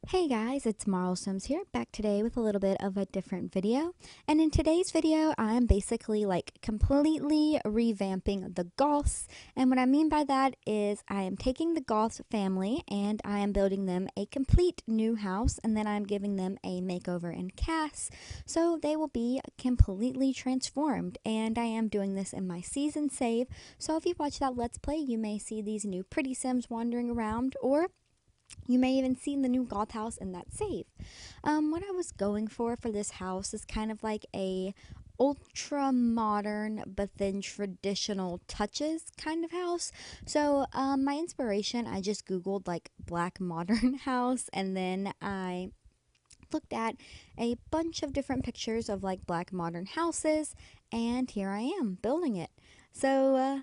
Hey guys, it's Marl Sims here, back today with a little bit of a different video. And in today's video, I'm basically completely revamping the Goths. And what I mean by that is I am taking the Goths family and I am building them a complete new house, and then I'm giving them a makeover and cast. So they will be completely transformed. And I am doing this in my season save. So if you watch that Let's Play, you may see these new pretty Sims wandering around, or you may even see the new goth house in that save. What I was going for this house is kind of like a ultra modern but then traditional touches kind of house. So my inspiration, I just googled like black modern house, and then I looked at a bunch of different pictures of like black modern houses, and here I am building it. So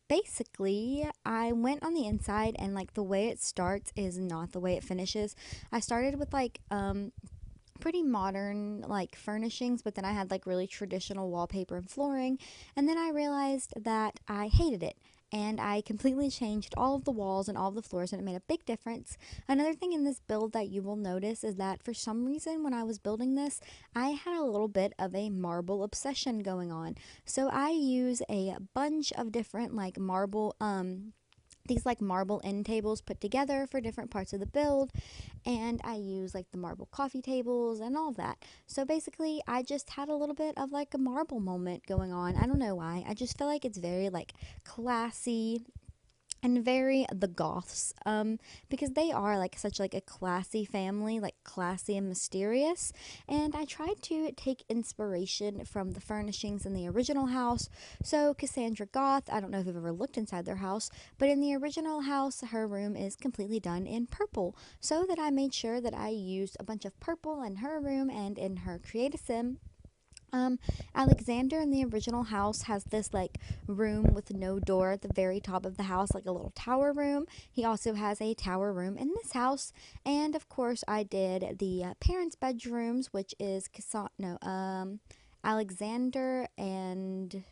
basically, I went on the inside, and like the way it starts is not the way it finishes. I started with pretty modern like furnishings, but then I had like really traditional wallpaper and flooring, and then I realized that I hated it. And I completely changed all of the walls and all of the floors, and it made a big difference. Another thing in this build that you will notice is that for some reason, when I was building this, I had a little bit of a marble obsession going on. So I use a bunch of different like these like marble end tables put together for different parts of the build, and I use like the marble coffee tables and all that. So basically, I just had a little bit of like a marble moment going on. I don't know why. I just feel like it's very like classy and very the Goths, because they are like such like a classy family, like classy and mysterious. And I tried to take inspiration from the furnishings in the original house. So Cassandra Goth, I don't know if you've ever looked inside their house, but in the original house, her room is completely done in purple. So that I made sure that I used a bunch of purple in her room and in her Create a Sim. um, Alexander in the original house has this like room with no door at the very top of the house, like a little tower room. He also has a tower room in this house, and of course, I did the parents' bedrooms, which is Alexander and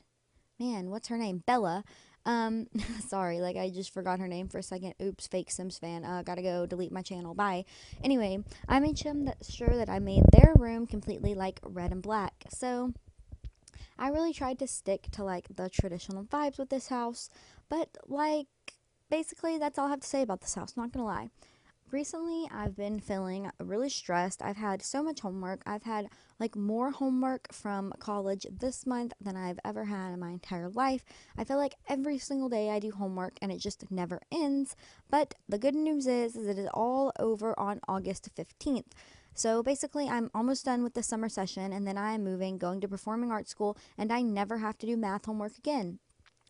man, what's her name? Bella. Um, sorry, like I just forgot her name for a second. Oops, fake Sims fan. Gotta go delete my channel. Bye. Anyway, I made sure that I made their room completely like red and black. So I really tried to stick to like the traditional vibes with this house, but like basically that's all I have to say about this house. Not gonna lie. Recently, I've been feeling really stressed. I've had so much homework. I've had like more homework from college this month than I've ever had in my entire life. I feel like every single day I do homework and it just never ends. But the good news is it is all over on August 15th. So basically, I'm almost done with the summer session, and then I am moving, going to performing arts school, and I never have to do math homework again,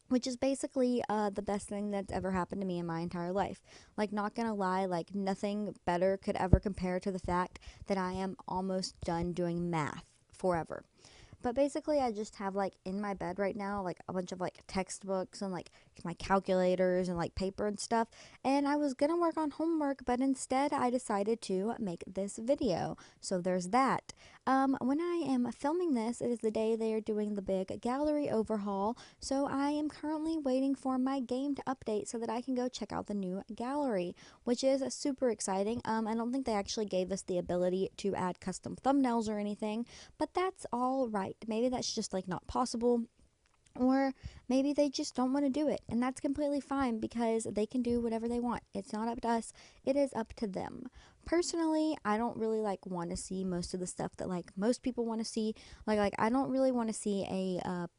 which is basically the best thing that's ever happened to me in my entire life. Like, not gonna lie, like, nothing better could ever compare to the fact that I am almost done doing math forever. But basically, I just have like in my bed right now, like a bunch of like textbooks and like my calculators and like paper and stuff. And I was gonna work on homework, but instead I decided to make this video. So there's that. When I am filming this, it is the day they are doing the big gallery overhaul. So I am currently waiting for my game to update so that I can go check out the new gallery, which is super exciting. I don't think they actually gave us the ability to add custom thumbnails or anything, but that's all right. Maybe that's just like not possible, or maybe they just don't want to do it, and that's completely fine because they can do whatever they want. It's not up to us, it is up to them. Personally, I don't really like want to see most of the stuff that like most people want to see. Like I don't really want to see a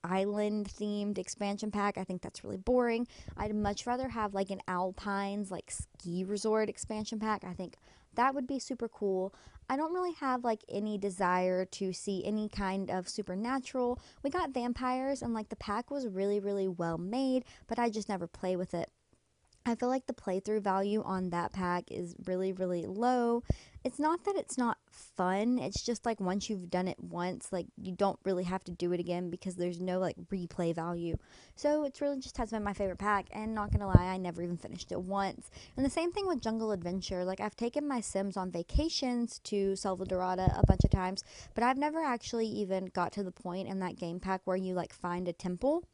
island themed expansion pack. I think that's really boring. I'd much rather have like an Alpines like ski resort expansion pack. I think that would be super cool. I don't really have like any desire to see any kind of supernatural. We got vampires, and like the pack was really really well made, but I just never play with it. I feel like the playthrough value on that pack is really, really low. It's not that it's not fun, it's just like once you've done it once, like you don't really have to do it again because there's no like replay value. So it's really just has been my favorite pack, and not gonna lie, I never even finished it once. And the same thing with Jungle Adventure. Like I've taken my Sims on vacations to Dorada a bunch of times, but I've never actually even got to the point in that game pack where you like find a temple.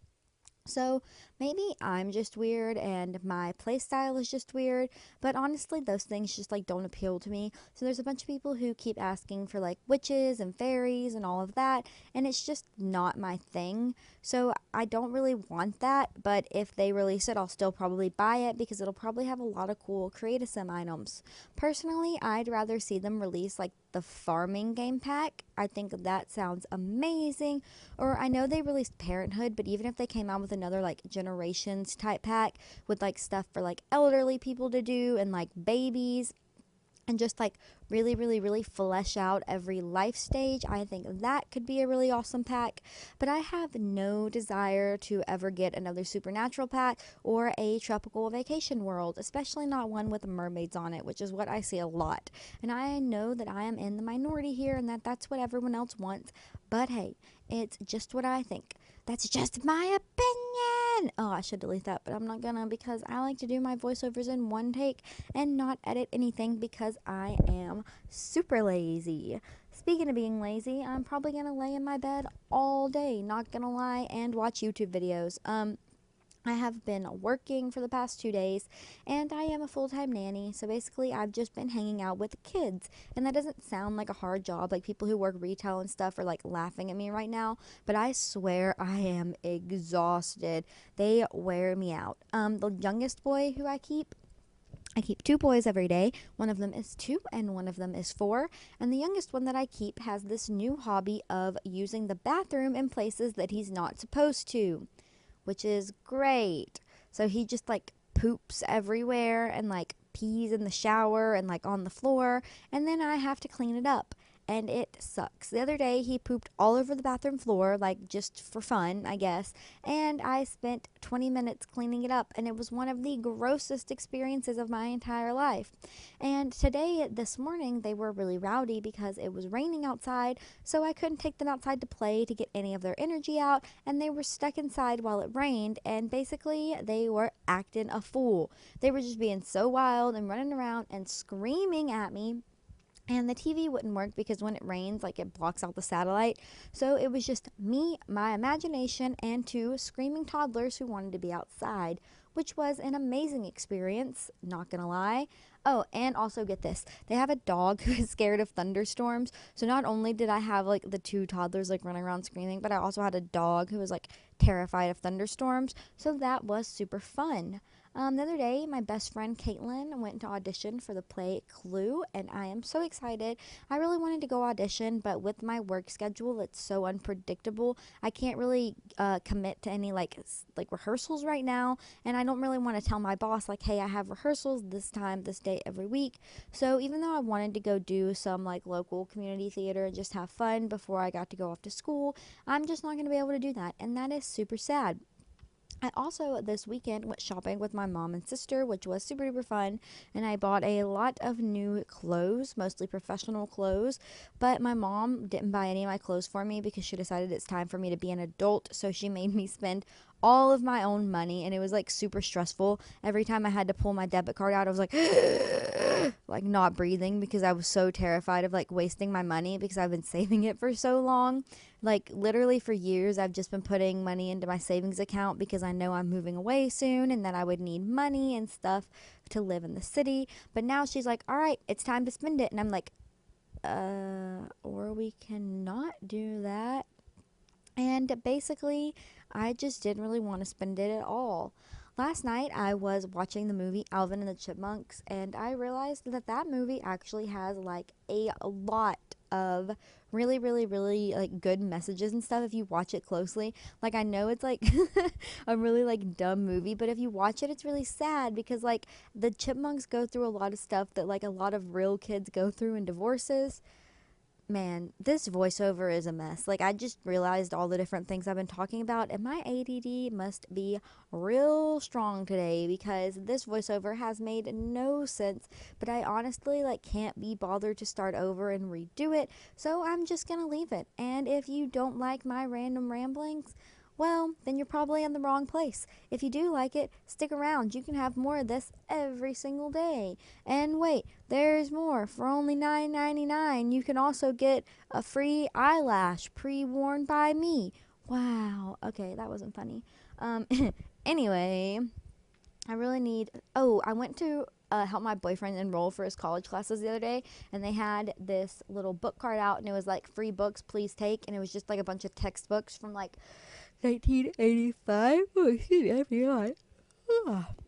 So maybe I'm just weird and my play style is just weird, but honestly, those things just like don't appeal to me. So there's a bunch of people who keep asking for like witches and fairies and all of that, and it's just not my thing. So I don't really want that, but if they release it, I'll still probably buy it because it'll probably have a lot of cool create sim items. Personally, I'd rather see them release like the farming game pack. I think that sounds amazing. Or I know they released Parenthood, but even if they came out with another like generations type pack with like stuff for like elderly people to do and like babies and just like really, really, really flesh out every life stage. I think that could be a really awesome pack. But I have no desire to ever get another supernatural pack or a tropical vacation world, especially not one with mermaids on it, which is what I see a lot. And I know that I am in the minority here and that that's what everyone else wants. But hey, it's just what I think. That's just my opinion. Oh, I should delete that, but I'm not gonna because I like to do my voiceovers in one take and not edit anything because I am super lazy. Speaking of being lazy, I'm probably gonna lay in my bed all day, not gonna lie, and watch YouTube videos. I have been working for the past 2 days and I am a full time nanny. So basically, I've just been hanging out with kids. And that doesn't sound like a hard job. Like people who work retail and stuff are like laughing at me right now. But I swear I am exhausted. They wear me out. The youngest boy who I keep two boys every day. One of them is 2 and one of them is 4. And the youngest one that I keep has this new hobby of using the bathroom in places that he's not supposed to, which is great. So he just like poops everywhere and like pees in the shower and like on the floor, and then I have to clean it up. And it sucks. The other day, he pooped all over the bathroom floor, like just for fun, I guess. And I spent 20 minutes cleaning it up, and it was one of the grossest experiences of my entire life. And today, this morning, they were really rowdy because it was raining outside, so I couldn't take them outside to play to get any of their energy out, and they were stuck inside while it rained, and basically they were acting a fool. They were just being so wild and running around and screaming at me, and the TV wouldn't work because when it rains, like it blocks out the satellite. So it was just me, my imagination, and 2 screaming toddlers who wanted to be outside, which was an amazing experience, not gonna lie. Oh, and also get this, they have a dog who is scared of thunderstorms. So not only did I have like the 2 toddlers like running around screaming, but I also had a dog who was like terrified of thunderstorms. So that was super fun. The other day, my best friend Caitlin went to audition for the play Clue, and I am so excited. I really wanted to go audition, but with my work schedule, it's so unpredictable. I can't really commit to any like rehearsals right now, and I don't really want to tell my boss like, hey, I have rehearsals this time, this day every week. So even though I wanted to go do some like local community theater and just have fun before I got to go off to school, I'm just not going to be able to do that, and that is super sad. I also this weekend went shopping with my mom and sister, which was super duper fun, and I bought a lot of new clothes, mostly professional clothes. But my mom didn't buy any of my clothes for me because she decided it's time for me to be an adult, so she made me spend all of my own money, and it was like super stressful. Every time I had to pull my debit card out, I was like not breathing because I was so terrified of like wasting my money because I've been saving it for so long. Like literally for years, I've just been putting money into my savings account because I know I'm moving away soon and that I would need money and stuff to live in the city. But now she's like, all right, it's time to spend it. And I'm like, or we cannot do that. And basically, I just didn't really want to spend it at all. Last night, I was watching the movie Alvin and the Chipmunks, and I realized that that movie actually has like a lot of really, really, really like good messages and stuff if you watch it closely. Like, I know it's like a really like dumb movie, but if you watch it, it's really sad because like the chipmunks go through a lot of stuff that like a lot of real kids go through in divorces. Man, this voiceover is a mess. Like, I just realized all the different things I've been talking about, and my ADD must be real strong today because this voiceover has made no sense. But I honestly, like, can't be bothered to start over and redo it, so I'm just gonna leave it. And if you don't like my random ramblings, well, then you're probably in the wrong place. If you do like it, stick around. You can have more of this every single day. And wait, there's more. For only $9.99, you can also get a free eyelash pre-worn by me. Wow. Okay, that wasn't funny. Um, anyway, I really need. Oh, I went to help my boyfriend enroll for his college classes the other day, and they had this little book card out, and it was like free books, please take, and it was just like a bunch of textbooks from like 1985. Oh, excuse me, I forgot.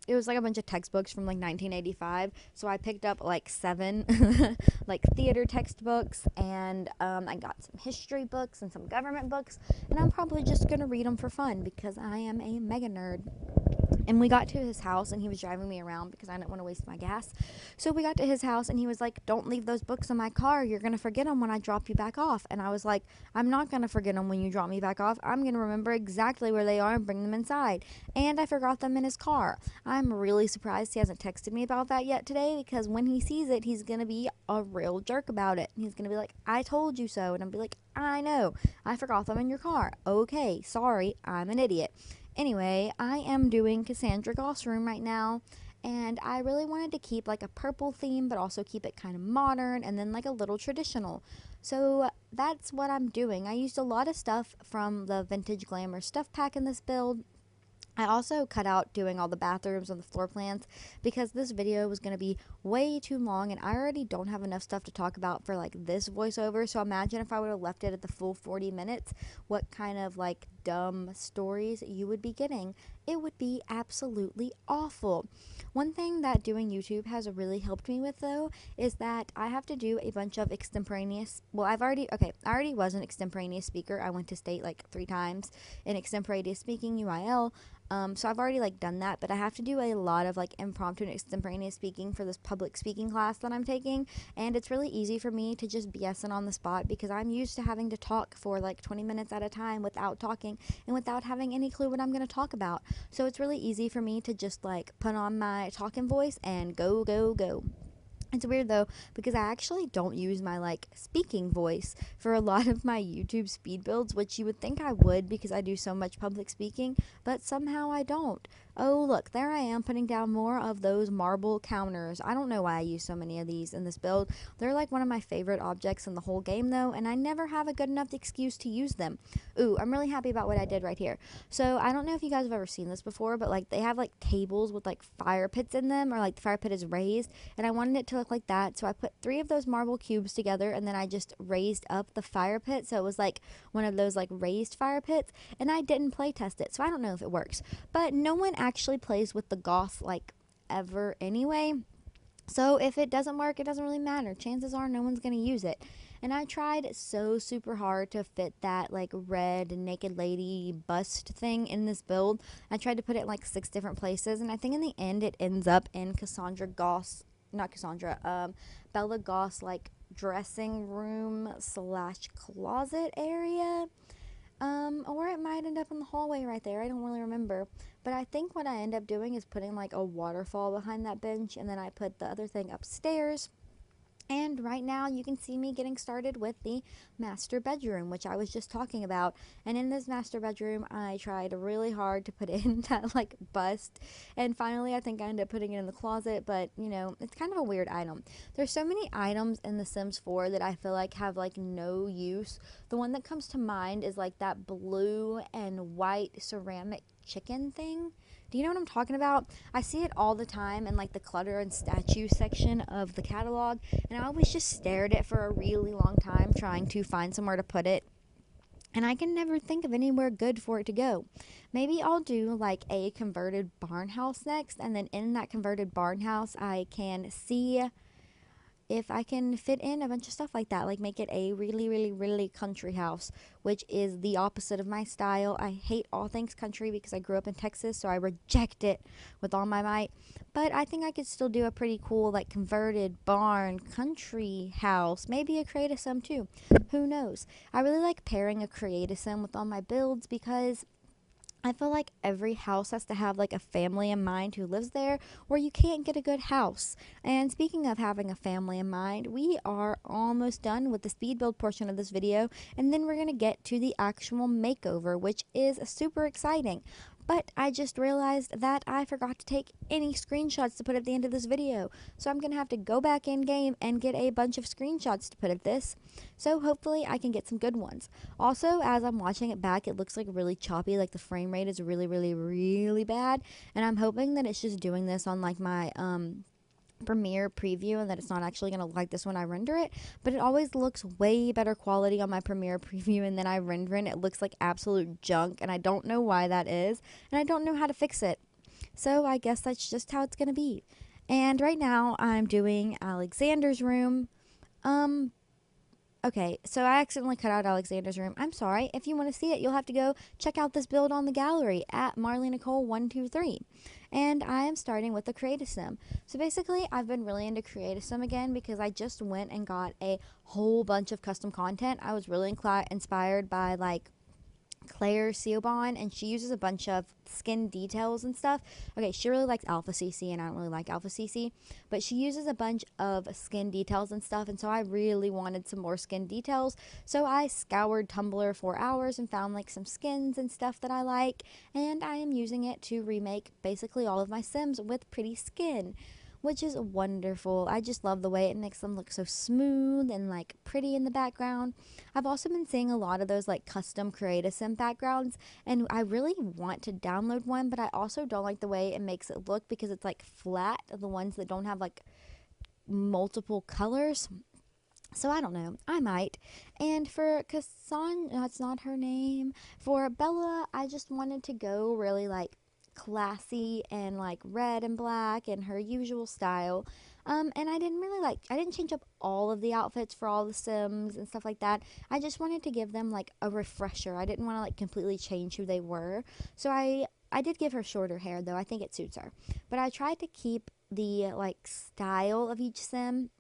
It was like a bunch of textbooks from like 1985. So I picked up like 7 like theater textbooks, and I got some history books and some government books, and I'm probably just gonna read them for fun because I am a mega nerd. And we got to his house, and he was driving me around because I didn't want to waste my gas. So we got to his house, and he was like, "Don't leave those books in my car. You're going to forget them when I drop you back off." And I was like, "I'm not going to forget them when you drop me back off. I'm going to remember exactly where they are and bring them inside." And I forgot them in his car. I'm really surprised he hasn't texted me about that yet today, because when he sees it, he's going to be a real jerk about it. He's going to be like, "I told you so." And I'll be like, "I know. I forgot them in your car. Okay, sorry. I'm an idiot." Anyway, I am doing Cassandra Goth's room right now, and I really wanted to keep like a purple theme, but also keep it kind of modern and then like a little traditional. So that's what I'm doing. I used a lot of stuff from the Vintage Glamour stuff pack in this build. I also cut out doing all the bathrooms and the floor plans because this video was going to be way too long, and I already don't have enough stuff to talk about for like this voiceover. So imagine if I would have left it at the full 40 minutes, what kind of like dumb stories you would be getting. It would be absolutely awful. One thing that doing YouTube has really helped me with, though, is that I have to do a bunch of extemporaneous. Well, I already was an extemporaneous speaker. I went to state like 3 times in extemporaneous speaking, UIL. So I've already like done that, but I have to do a lot of like impromptu and extemporaneous speaking for this public speaking class that I'm taking, and it's really easy for me to just BSing on the spot because I'm used to having to talk for like 20 minutes at a time without talking and without having any clue what I'm going to talk about. So it's really easy for me to just like put on my talking voice and go, go, go. It's weird though because I actually don't use my like speaking voice for a lot of my YouTube speed builds, which you would think I would because I do so much public speaking, but somehow I don't. Oh, look, there I am putting down more of those marble counters. I don't know why I use so many of these in this build. They're like one of my favorite objects in the whole game though, and I never have a good enough excuse to use them. Ooh, I'm really happy about what I did right here. So I don't know if you guys have ever seen this before, but like they have like tables with like fire pits in them, or like the fire pit is raised, and I wanted it to look like that. So I put 3 of those marble cubes together, and then I just raised up the fire pit so it was like one of those like raised fire pits, and I didn't play test it, so I don't know if it works. But no one actually plays with the Goth like ever anyway. So if it doesn't work, it doesn't really matter. Chances are no one's going to use it. And I tried so super hard to fit that like red naked lady bust thing in this build. I tried to put it in like 6 different places, and I think in the end it ends up in Cassandra Goss, not Cassandra, Bella Goss like dressing room slash closet area. Or it might end up in the hallway right there. I don't really remember. But I think what I end up doing is putting like a waterfall behind that bench, and then I put the other thing upstairs. And right now you can see me getting started with the master bedroom, which I was just talking about. And in this master bedroom, I tried really hard to put in that like bust. And finally, I think I ended up putting it in the closet, but you know, it's kind of a weird item. There's so many items in The Sims 4 that I feel like have like no use. The one that comes to mind is like that blue and white ceramic chicken thing. Do you know what I'm talking about? I see it all the time in like the clutter and statue section of the catalog, and I always just stare at it for a really long time trying to find somewhere to put it. And I can never think of anywhere good for it to go. Maybe I'll do like a converted barn house next, and then in that converted barn house I can see if I can fit in a bunch of stuff like that, like make it a really, really, really country house, which is the opposite of my style. I hate all things country because I grew up in Texas, so I reject it with all my might. But I think I could still do a pretty cool, like, converted barn country house, maybe a creative too. Who knows? I really like pairing a creative with all my builds because I feel like every house has to have like a family in mind who lives there, or you can't get a good house. And speaking of having a family in mind, we are almost done with the speed build portion of this video, and then we're going to get to the actual makeover, which is super exciting. But I just realized that I forgot to take any screenshots to put at the end of this video. So I'm going to have to go back in game and get a bunch of screenshots to put at this. So hopefully I can get some good ones. Also, as I'm watching it back, it looks like really choppy, like the frame rate is really, really, really bad. And I'm hoping that it's just doing this on like my Premiere preview and that it's not actually going to like this when I render it, but it always looks way better quality on my Premiere preview, and then I render it looks like absolute junk, and I don't know why that is, and I don't know how to fix it. So I guess that's just how it's going to be. And right now I'm doing Alexander's room. Okay, so I accidentally cut out Alexander's room. I'm sorry. If you want to see it, you'll have to go check out this build on the gallery at Marley Nicole 123. And I am starting with the Create Sim. So basically, I've been really into Create Sim again because I just went and got a whole bunch of custom content. I was really inspired by like Claire Siobhan, and she uses a bunch of skin details and stuff. Okay, she really likes Alpha CC, and I don't really like Alpha CC, but she uses a bunch of skin details and stuff, and so I really wanted some more skin details. So I scoured Tumblr for hours and found like some skins and stuff that I like, and I am using it to remake basically all of my Sims with pretty skin, which is wonderful. I just love the way it makes them look so smooth and like pretty in the background. I've also been seeing a lot of those like custom Create Sim backgrounds, and I really want to download one, but I also don't like the way it makes it look because it's like flat, the ones that don't have like multiple colors. So I don't know. I might. And for Cassandra, that's not her name. For Bella, I just wanted to go really like classy and like red and black and her usual style. And I didn't change up all of the outfits for all the Sims and stuff like that. I just wanted to give them like a refresher. I didn't want to like completely change who they were. So I did give her shorter hair though. I think it suits her. But I tried to keep the like style of each Sim,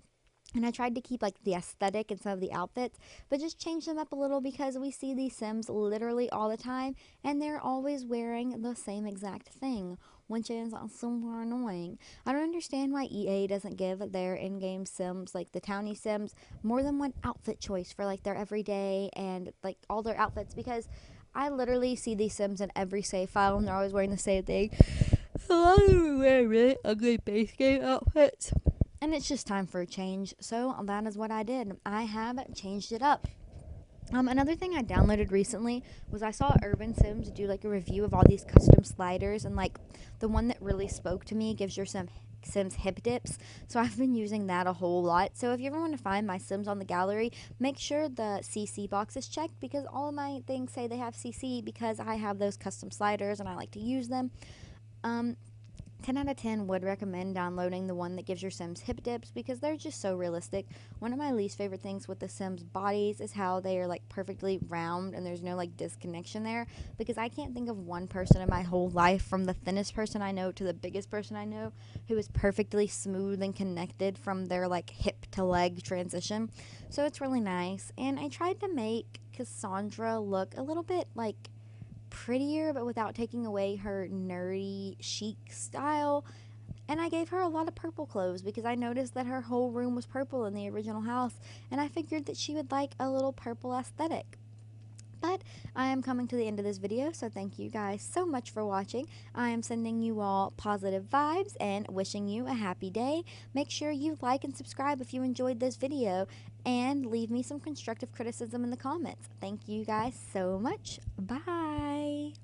and I tried to keep like the aesthetic in some of the outfits, but just change them up a little because we see these Sims literally all the time, and they're always wearing the same exact thing, which is super annoying. I don't understand why EA doesn't give their in-game Sims, like the Townie Sims, more than one outfit choice for like their everyday and like all their outfits, because I literally see these Sims in every save file and they're always wearing the same thing. A lot of them wear really ugly base game outfits. And it's just time for a change, so that is what I did. I have changed it up. Another thing I downloaded recently was I saw Urban Sims do like a review of all these custom sliders, and like the one that really spoke to me gives your Sims hip dips. So I've been using that a whole lot. So if you ever want to find my Sims on the gallery, make sure the CC box is checked, because all of my things say they have CC because I have those custom sliders and I like to use them. 10 out of 10 would recommend downloading the one that gives your Sims hip dips because they're just so realistic. One of my least favorite things with the Sims bodies is how they are like perfectly round and there's no like disconnection there, because I can't think of one person in my whole life, from the thinnest person I know to the biggest person I know, who is perfectly smooth and connected from their like hip to leg transition. So it's really nice. And I tried to make Cassandra look a little bit like prettier, but without taking away her nerdy chic style. And I gave her a lot of purple clothes because I noticed that her whole room was purple in the original house, and I figured that she would like a little purple aesthetic. But I am coming to the end of this video, so thank you guys so much for watching. I am sending you all positive vibes and wishing you a happy day. Make sure you like and subscribe if you enjoyed this video, and leave me some constructive criticism in the comments. Thank you guys so much. Bye.